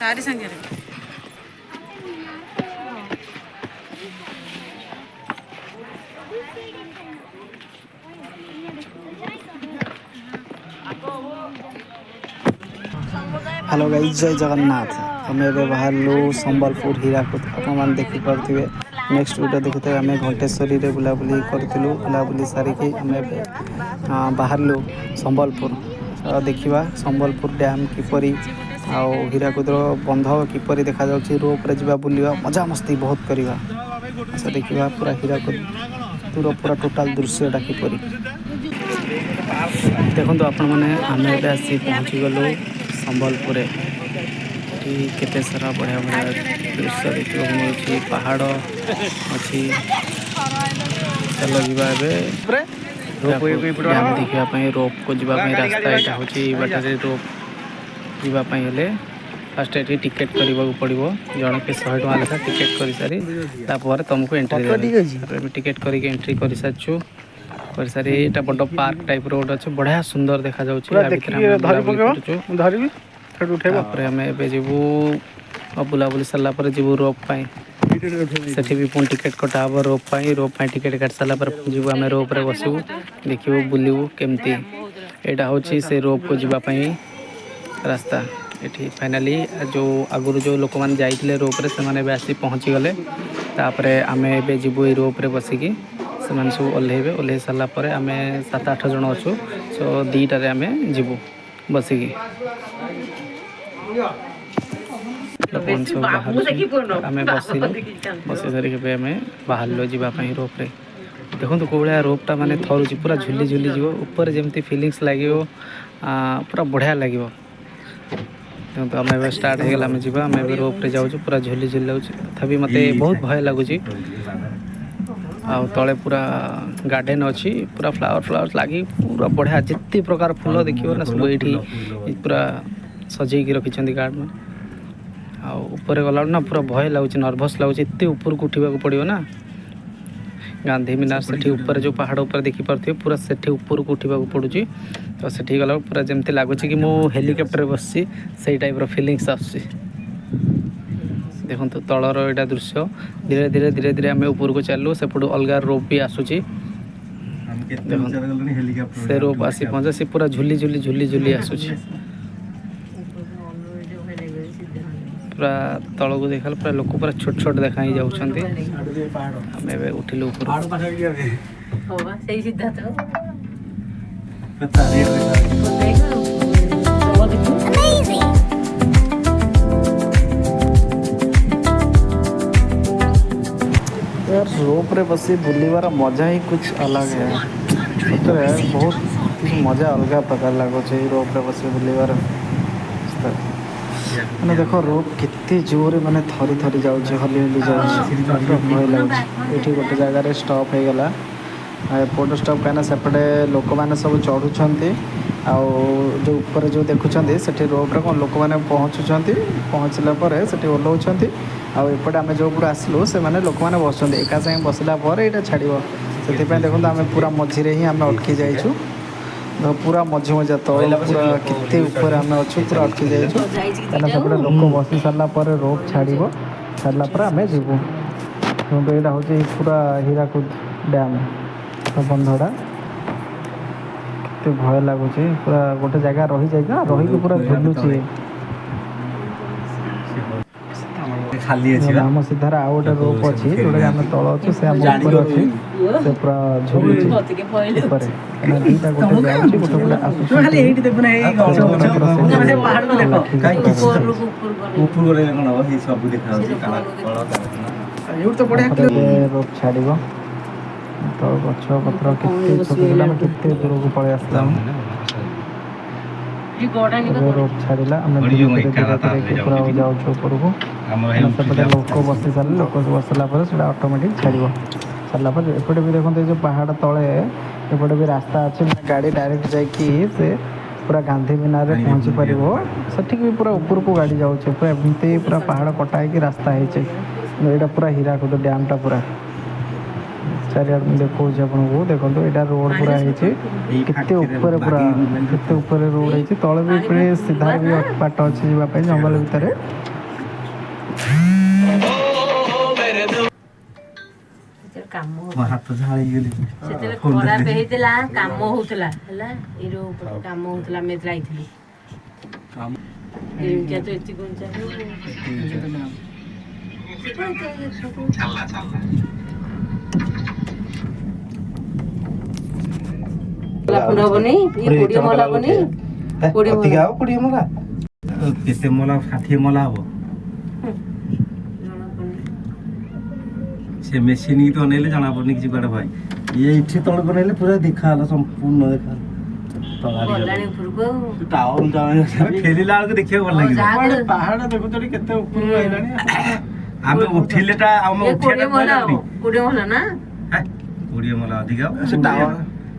तारी संगे hello guys, जय जगन्नाथ। आम ए बाहर संबलपुर हीराकुद आप देखिपे। नेक्स्ट वीडियो देखते आम घंटेश्वरी बुलाबुली करूँ। बुलाबुली सारिकी आम बाहर संबलपुर देखा संबलपुर डैम किपरी आउ हीराकुदर बंध किपरि देखा रोप्रे जा बुलवा मजा मस्ती बहुत करवा। देखा पूरा हीराकुद दूर पूरा टोटाल दृश्यटा किपरि देखो आपण मैंने आम आसी पहुँची गलु संबलपुर। केते सारा बढ़िया बढ़िया दृश्य देखा मिलूँ। पहाड़ अच्छी चल जावा डैम देखापी रोप को जावाई रास्ता यहाँ हूँ बाटर रोप जावाई फास्ट ये टिकेट करने पड़ो जन के 100 टका लेखा टिकेट कर सारी तुमको एंट्री टिकेट करके एंट्री कर सारी कर सारी यहाँ बड़ पार्क टाइप रोड अच्छे बढ़िया सुंदर देखा आम जीवु बुलाबुली सारापर जीवु रोप सेठी भी पुणी टिकेट कटा हम रोप टिकेट काट सारापर जीव आम रोप्रे बसबू देखू बुलू केमती यहाँ हूँ से रोप को जावाई रास्ता। ये फाइनाली जो आगुरी जो लोक मैंने जाइए रोप्रे से आसी पहुँची गले आम ए जीवु ये रोप्रे बसिकी से सब ओह्लैबे ओह्लै सारापर आम 7-8 जन अच्छु। सो 2टार आम जीवु बसिकी सब बाहर आम बसिलु बसी सारी आम बाहर जावाई रोप्रे देखो कौ भाया रोपटा माने थरुची पूरा झुली झुली जीव ऊपर जमी फिलिंग्स लगे पूरा बढ़िया लगे। देखो आम ए स्टार्ट हो गला आम जा आम ए रोप्रे जाऊँ पूरा झुली झुली लगुच तथापि मत बहुत भय लगुच। तले पूरा गार्डन अच्छी पूरा फ्लावर फ्लावर लगी पूरा बढ़िया जिते प्रकार फूल देखिए ना सब ये पूरा सजेकी रखी गार्डन आपर गला ना पूरा भय लगुच नर्भस लगुच एत ऊपर को उठा पड़ो ना। गांधी मीनार से ऊपर जो पहाड़ ऊपर देखिपे पूरा से ऊपर को उठा पड़ू तो से गला पूरा जमती लगुच कि मु हेलिकप्टर बसी से टाइप फिलिंग्स आसुची। देखो तलर यहाँ दृश्य धीरे धीरे धीरे धीरे आम ऊपर को चलू सेपटू अलग रोप भी आसूची से रोप आसी पहुँचे सी पूरा झुली झुली झुली झुली आसूची पूरा तल को देखा पूरा लोक पूरा छोट छोट देखा ही जाऊँगी। आम ए उठिलु यार रोप रे बसी बुलवार मजा ही कुछ अलग है। सतरे बहुत मजा अलग प्रकार लगुच रोप रे बसी बुलवार मैंने देखो रोप केते जोरे माने थरी थरी जाऊँ हली हली जाऊँ भय लगुच। ये गोटे जगार स्टॉप हो गला एपट स्टॉप कहीं सेपटे लोक मैंने सब चढ़ुंट जो ऊपर जो देखुं से रोप्रे कौन लोक मैंने पहुँचला से ओह्लौंट आउपटे आम जो आसलु से मैंने लोक मैंने बस एका सागे बसला यहाँ छाड़ से देखो आम पूरा मझीरे ही आम अटकी जाइछू पूरा मझी मझा तल पूरा केते ऊपर आम अच्छु पूरा अटकी जाइछू कहीं सेपटे लोक बसी सारापर रोप छाड़ सारापर आम जीवु। यहाँ हूँ पूरा हीराकुद डैम बंधटा केते भय लगुच पूरा गोटे जगह रही जाए रही पूरा झुलुची खाली अछि हम सीधार आउ गोटे रोप अच्छी जोटा आम तल अच्छे से आम ऊपर अच्छी से पूरा झुलुची ऊपर दुईटा गोटे जाऊँगी गोटे गोटे रोप छाड़ तो गछ पत्र केते छोटा केते दूर को पलि आसला रोप छाड़ा आम धीरे धीरे पूरा जाऊँ ऊपर को सेपटे लोक बसी सारे लोक बसला से ऑटोमेटिक छाड़ सारापर एपटे भी देखते जो पहाड़ तले एपटे भी रास्ता अच्छे गाड़ी डायरेक्ट जाकि पूरा गांधी मीनार में पहुँची पार से भी पूरा ऊपर को गाड़ी जाऊँ पूरा एमती पूरा पहाड़ कटा रास्ता है। यहाँ पूरा हीराकुद डैमटा पूरा चारियाड में देखो आपको देखो यहाँ रोड पूरा होती केते ऊपर रोड होती तले भी पूरे सीधा भी बाट अच्छी जावाई जंगल भितर ହାତ ଝାଳି ଗଲି ସେତେବେଳେ ଖରାପ ହେଇଥିଲା କାମ ହଉଥିଲା ହେଲା ଏଇ ରୋଡ କାମ ହଉଥିଲା ଆମେ ଯାଇଥିଲୁ ଏମିତିଆ ତ ଏତିକି କଞ୍ଚା ହବନି କୋଡ଼ିଏ ମଲା ହବନି କୋଡ଼ିଏ ମଲା କେତେ ମଲା 60 ମଲା ହବ ସେ ମେସିନ୍ କି ତ ଅନେଇଲେ ଜଣା ପଡୁନି କିଛି କୁଆଡେ ଭାଇ ଇଏ ଏଠି ତଳକୁ ନେଲେ ପୁରା ଦେଖାହେଲା ସମ୍ପୂର୍ଣ୍ଣ ଦେଖାହେଲା ଫେରିଲା ବେଳକୁ ଦେଖିବାକୁ ଭଲ ଲାଗିବ ପାହାଡ଼ ଦେଖୁଛ କେତେ ଉପରକୁ ଆଇଲାଣି ଆମେ ଉଠିଲେ ଟା ଆମେ ଉଠିଲେ କୋଡ଼ିଏ ମଲା ନା 20 ମଲା ଅଧିକା ସେ ଟାୱାର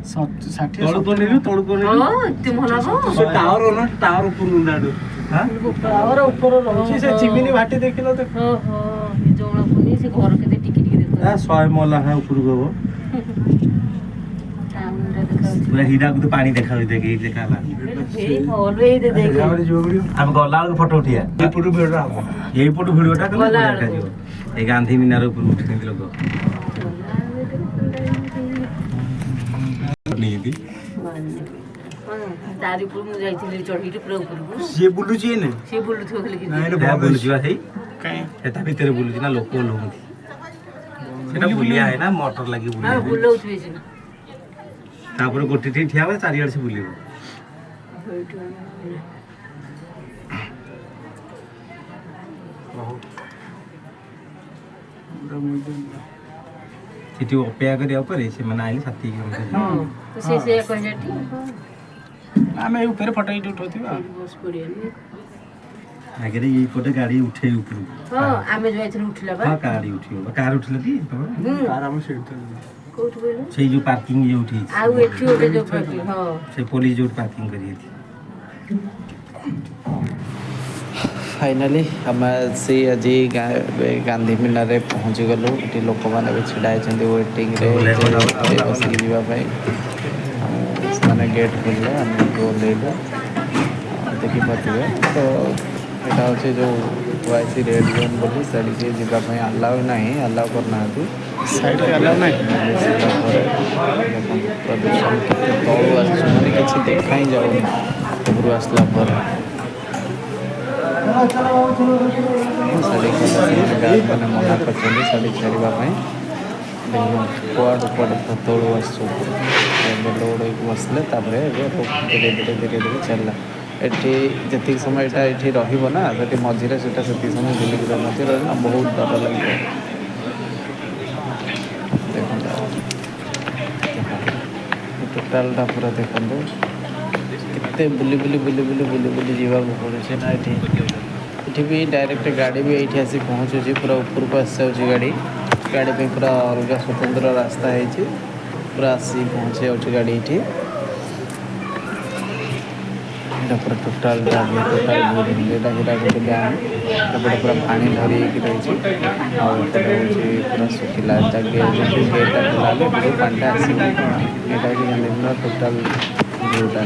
60 ତଳକୁ ନେଲୁ ଏତେ ମଲା ସେ ଟାୱାର ନା ଟାୱାର ଉପରକୁ ନାଡୁ ଟାୱାର ଉପରେ ରହୁଛି ସେ ଚିମିନି ଭାଟି ଦେଖିଲ ତ ଓହୋ ଏ ଜଣା ପଡୁନି ସେ ଘର କେତେ ଟିକି ଟିକି ଦେଖାଯାଉଛି 100 ମଲା ଉପରକୁ ହବ ପୁରା ହୀରାକୁ ତ ପାଣି ଦେଖାଯାଉଛି ଦେଖି ଦେଖାହେଲା ଆମେ ଗଲା ବେଳକୁ ଫଟୋ ଉଠିବା ଏଇପଟୁ ଭିଡିଓଟା ହବ ଏଇପଟୁ ଭିଡିଓଟା କଲେ ଦେଖାଯିବ ଏଇ ଗାନ୍ଧୀ ମିନାର ଉପରକୁ ଉଠିଛନ୍ତି ଲୋକ ନିହାତି ତାରି ଉପରୁ ମୁଁ ଯାଇଥିଲି ଚଢିକି ପୁରା ଉପରକୁ ସିଏ ବୁଲୁଛି ଏନେ ସିଏ ବୁଲୁଥିବ ଖାଲି ବୁଲୁଛି ବା ସେଇ ତା ଭିତରେ ବୁଲୁଛି ନା ଲୋକ ଓହ୍ଲଉଛନ୍ତି ସେଟା ବୁଲିଆ ହେ ନା ମଟର ଲାଗି ବୁଲଉଥିବେ ସେ ତାପରେ ଗୋଟେ ଠି ଠିଆ ହେବେ ଚାରିଆଡେ ସେ ବୁଲିବ ସେଠି ଅପେକ୍ଷା କରିବା ଉପରେ ସେମାନେ ଆଇଲେ 7 କିଲୋମିଟର ଆମେ ଉପରେ ଫଟୋ ଏଇଠି ଉଠାଉଥିବା ଆଗରେ ଏଇପଟେ ଗାଡି ଉଠେଇ ଉପରକୁ ଆମେ ଯାଇଥିଲୁ ଉଠିଲା ବା ଗାଡି ଉଠିବ କାର ଉଠିଲା କି କାର ଆମେ ସେଇଠି କୋଉଠି କହିଲୁ ସେଇ ଯୋଉ ପାର୍କିଂ ଯୋଉଠି ଆଉ ଏଠି ଗୋଟେ ଯୋଉ ପାର୍କିଂ ସେ ପୋଲିସ ଯୋଉଠି ପାର୍କିଂ କରି ହେଇଛି फाइनाली आम से आज गांधी मिनार पहुँची गलु ये लोक मैंने भी छिड़ा वेटिंग बसिक जावाई मैंने गेट खोलिले आम ओह्लैलु देखिपे तो यहाँ हूँ जो वाई रेड जोन बोली साड़ी जावाई आलाउ ना आलाउ करना साइड आलाउ ना प्रदूषण तलू आसने किसी देखा ही जाऊँ ऊपर आसला साड़ी मैंने मना कर साड़ी छाड़ापी कुआड़ कुआड़ तलू आसोड़ बसले धीरे धीरे धीरे धीरे चलला एटी जी समय ये रहा मझे से समय बुलिक रहा बहुत डर लगे टोटालटा पूरा देखो केते बुली बुली बुली बुली बुली बुली जावाक पड़े ना ये भी डायरेक्ट गाड़ी भी ये आसी पहुँचुची पूरा ऊपर को आस जाऊँगी गाड़ी गाड़ी पे पूरा अलग स्वतंत्र रास्ता है पूरा आसी पहुँची जाऊँगी गाड़ी ये पूरा टोटाल टोटाल यहाँ गोटे डैम एपटे पूरा पानी भरी रही पूरा सुखिला गेटा खोला पानी आस यहाँ हूँ टोटाल व्यूटा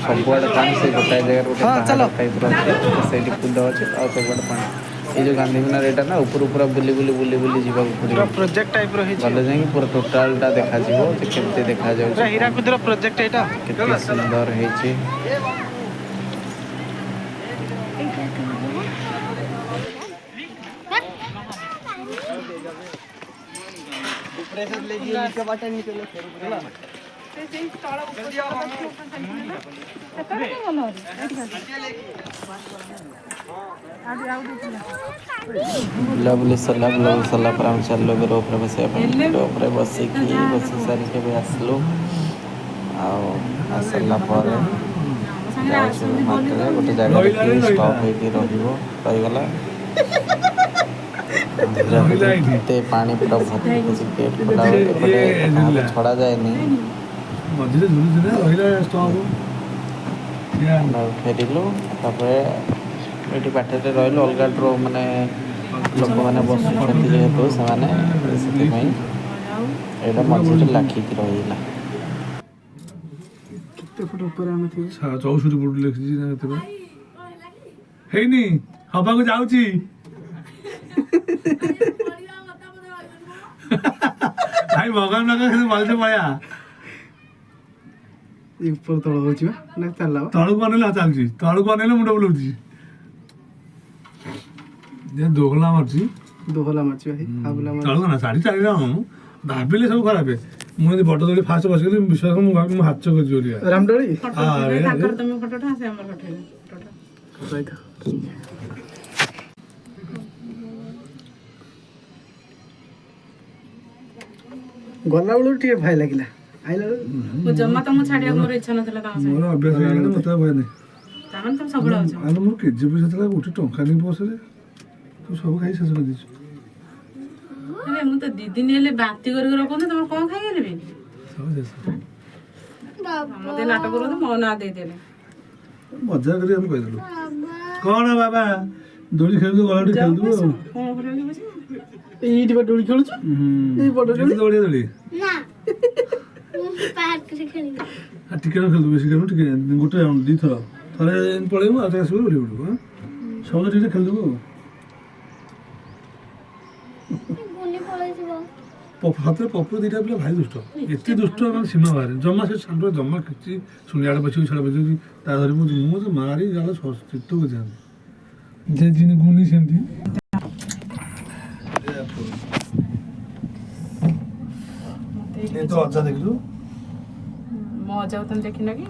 सबुआड़े पानी से गोटाए जगह गोटे टाइप से कुद अच्छे सबुआड़े पानी ये जो गांधी मिनार यहाँ ना ऊपर पूरा बुली बुली बुली बुली जावाक पड़े प्रोजेक्ट टाइप गले जाए पूरा टोटालटा देखा केते देखा जाए हीराकुदर प्रोजेक्ट यहाँ केते सुंदर है बुलाबुली सरला बुलाबुली सरला पर हम चलो रोप बस बसिकी बस सारिक भी आसलु आसला गोटे जगह स्टॉप होगला पानी पूरा भर्ती गेट खोला छड़ा जाए फेरलु ये बाटे रही अलग माने ଲୋକମାନେ ବସୁଛନ୍ତି ଯେହେତୁ ସେମାନେ ସେଥିପାଇଁ ଏଇଟା ମଝିରେ ଲାଖିକି ରହିଲା। କେତେ ଫୁଟ ଉପରେ ଆମେ ଥିବୁ? 64 ଫୁଟ ଲେଖିଛି ନା କେତେ ହେଇନି ହବାକୁ ଯାଉଛି। ଭାଇ ଭଗବାନ କିନ୍ତୁ ଭଲସେ ପଳେଇବା। ଉପର ତଳ ହଉଛି ବା ନା ଚାଲିଲା ତଳକୁ ଅନେଇଲେ ଚାଲୁଛି, ତଳକୁ ଅନେଇଲେ ମୁଣ୍ଡ ବୁଲଉଛି। ଦୋହଲା ମାରୁଛି ଦୋହଲା ମାରୁଛି ଭାଇ ତଳକୁ ନା ଶାଢ଼ୀ ଚାଲିଲା ଭାବିଲେ ସବୁ ଖରାପ। ମୁଁ ଯଦି ବଡ଼ ଦୋଳି ଫାଷ୍ଟ ବସିଗଲି ବିଶ୍ୱାସ ମୁଁ ଭାବି ମୁଁ ହାତ କରିଛି ବୋଲି ରାମଦୋଳି ଗଲା ବେଳକୁ ଟିକେ ଭୟ ଲାଗିଲା, ଆଇଲା ବେଳକୁ ଜମା ତମକୁ ଛାଡିବାକୁ ମୋର ଇଚ୍ଛା ନଥିଲା ତମ ମୋର ଅଭ୍ୟାସ ହେଇଗଲା ମତେ ଭୟ ନାହିଁ। ତାମାନେ ତମେ ସବୁବେଳେ ଅଛ। ଆରେ ମୋର କେଜି ପଇସା ଥିଲା ଗୋଟେ ଟଙ୍କା ନେଇ ବସରେ ତୁ ସବୁ ଖାଇ ଶେଷ କରିଦେଇଛୁ। ଆରେ ମୁଁ ତ 2 ଦିନ ହେଲେ ବାନ୍ତି କରିକି ରଖୁନି, ତମର କଣ ଖାଇଗଲି? ସବୁ ଶେଷ ମତେ ନାଟକ କରନ୍ତୁ, ମୋ ନାଁ ଦେଇଦେଲେ। ମଜା କରି ଆମେ କହିଦେଲୁ କଣ ବାବା ଦୋଳି ଖେଳୁଛୁ ଗଲାଠି ଖେଳୁଛୁ ଆଉ କଣ କରିବ ବୁଝି ଏଇଠି ବା ଦୋଳି ଖେଳୁଛୁ? ଏଇ ବଡ ଦୋଳି ଦୌଡ଼ିଆ ଦୋଳି ଟିକେ ଖେଳୁ ବେଶୀ ଖେଳୁ ଟିକେ ଗୋଟେ ରାଉଣ୍ଡ 2 ଥର ଥରେ ପଳେଇବୁ ଆଉ ଥରେ ଆସିବୁ ଓହ୍ଲେଇ ପଡ଼ିବୁ। ସବୁ ଟିକେ ଖେଳିଦେବୁ ଆଉ ସତରେ ପପୁର 2ଟା ପିଲା ଭାରି ଦୁଷ୍ଟ, ଏତେ ଦୁଷ୍ଟ ମାନେ ସୀମା ବାହାରେ। ଜମା ସେ ସାଙ୍ଗ ଜମା କିଛି ଶୁଣିଆଡ଼େ ବସିବୁ ଛାଡ଼ ବସିବୁ ତା ଧରିବୁ ମୁଁ ତ ମାରି ଗାଳ ଚିତ୍ତ କରିଥାନ୍ତି ଯେ ଜିନି ଗୁନି ସେମିତି। ଅଜା ଦେଖିଲୁ ମୋ ଅଜାକୁ ତମେ ଦେଖିନ କି?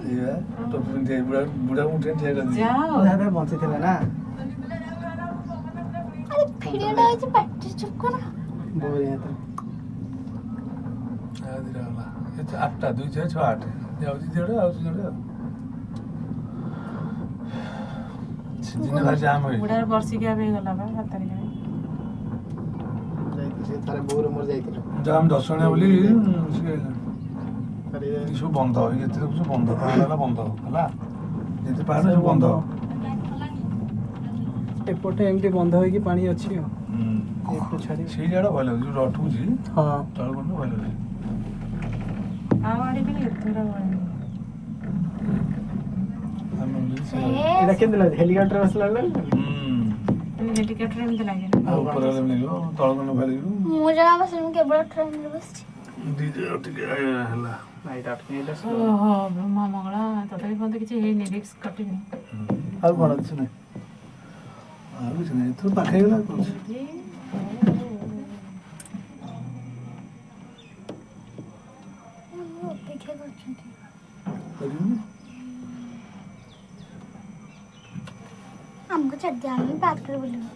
ବୁଢ଼ା ମୁଠେ ଠିଆ କରିଦେଇଛି। ବଞ୍ଚିଥିଲା ନା ଆଠଟା 2 6 6 8 ଯାଉଛି ଯେଡ଼େ ଆଉଛି ଯେଡ଼େ ଆଉ ସିଜିନ ଭାରି ଜାମ୍ ହେଇଛି। ବୁଢ଼ାର ବର୍ଷିକିଆ ବି ହେଇଗଲା ବା 7 ତାରିଖରେ। ଥରେ ବୋଉର ମୋର ଯାଇଥିଲୁ ଜାମ୍ 10 ଜଣିଆ ବୋଲି ସବୁ ବନ୍ଦ ଏତେ ସବୁ ବନ୍ଦ ପାହାଡ଼ ହେଲା ବନ୍ଦ ହେଲା ଯେତେ ପାହାଡ଼ ସବୁ ବନ୍ଦ। ଏପଟେ ଏମିତି ବନ୍ଧ ହେଇକି ପାଣି ଅଛି ଆଉ ସେଇ ଜାଗା ଭଲ ଲାଗୁଛି ଯୋଉ ଅଟକୁଛି ହଁ ତଳକୁ ଭଲ ଲାଗୁଛି। ଆଉ ଆଡ଼େ ବି ଏଥର ଏଇଟା କେମିତି ଲାଗୁଛି? ହେଲିକପ୍ଟର ବସିଲା ବେଳେ ହେଲିକପ୍ଟର ଏମିତି ଲାଗେ ଉପରେ ମିଳିବ ତଳକୁ ଭଲ ଲାଗିବ। ମୁଁ ଜମା ବସିନି, ମୁଁ କେବଳ ଟ୍ରେନରେ ବସିଛି। ଟିକେ ହେଲା ଓହୋ ବ୍ରହ୍ମା ମଙ୍ଗଳା ତଥାପି ମୋତେ କିଛି ହେଇନି, ରିକ୍ସ କଟିନି। ଆଉ କ'ଣ ଅଛି? ଆଉ କିଛି ନାହିଁ ଏଥର ପାଖେଇ ଗଲା କ'ଣ ଅଛି? ଅପେକ୍ଷା କରୁଛନ୍ତି ଆମକୁ ଛାଡ଼ିଦିଅ, ଆମେ ପାର୍କରେ ବୁଲିବୁ।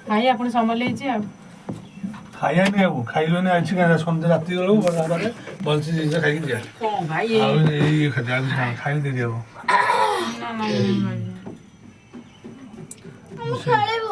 ଭାଇ ଆପଣ ସମ୍ଭାଳିଛି ଆଉ ଖାଇବାନି ଆଉ ଖାଇଲୁନି ଆଇଛି କାହିଁକି ସନ୍ଧ୍ୟା ରାତି ବେଳକୁ ଭଲସେ ଜିନିଷ ଖାଇକି ଯିବା। କଣ ଭାଇ ଆଉ ଏଇ ଖାଇଲେ ଦେଇ ହବ। ମୁଁ ଖେଳିବି